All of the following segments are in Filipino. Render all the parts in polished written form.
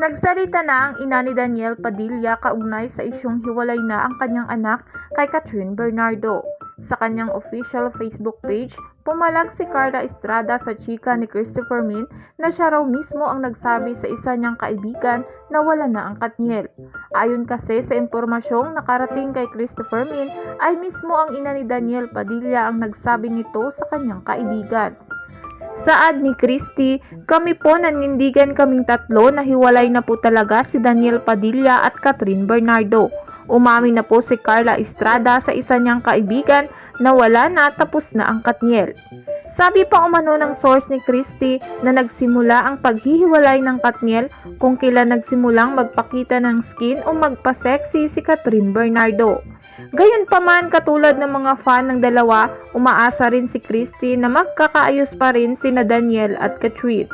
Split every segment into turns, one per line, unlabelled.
Nagsalita na ang ina ni Daniel Padilla kaugnay sa isyung hiwalay na ang kanyang anak kay Catherine Bernardo. Sa kanyang official Facebook page, pumalag si Carla Estrada sa chika ni Christopher Min na siya raw mismo ang nagsabi sa isa niyang kaibigan na wala na ang Katniel. Ayon kasi sa impormasyong nakarating kay Christopher Min, ay mismo ang ina ni Daniel Padilla ang nagsabi nito sa kanyang kaibigan. Saad ni Christy, kami po nanindigan kaming tatlo na hiwalay na po talaga si Daniel Padilla at Catherine Bernardo. Umamin na po si Carla Estrada sa isa niyang kaibigan na wala na tapos na ang Katniel. Sabi pa umano ng source ni Christy na nagsimula ang paghihiwalay ng Katniel kung kailan nagsimulang magpakita ng skin o magpa-sexy si Catherine Bernardo. Gayunpaman, katulad ng mga fan ng dalawa, umaasa rin si Christy na magkakaayos pa rin sina Daniel at Catherine.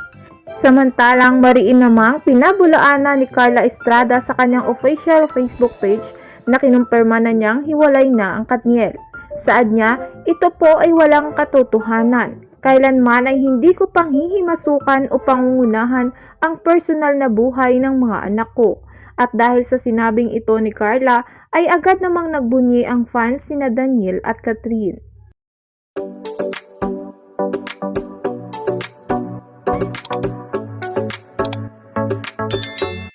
Samantalang mariin namang pinabulaanan ni Carla Estrada sa kanyang official Facebook page na kinumpirma na niyang hiwalay na ang Katniel. Saad niya, ito po ay walang katotohanan. Kailanman ay hindi ko panghihimasukan o pangungunahan ang personal na buhay ng mga anak ko. At dahil sa sinabing ito ni Carla, ay agad namang nagbunyi ang fans sina Daniel at Catherine.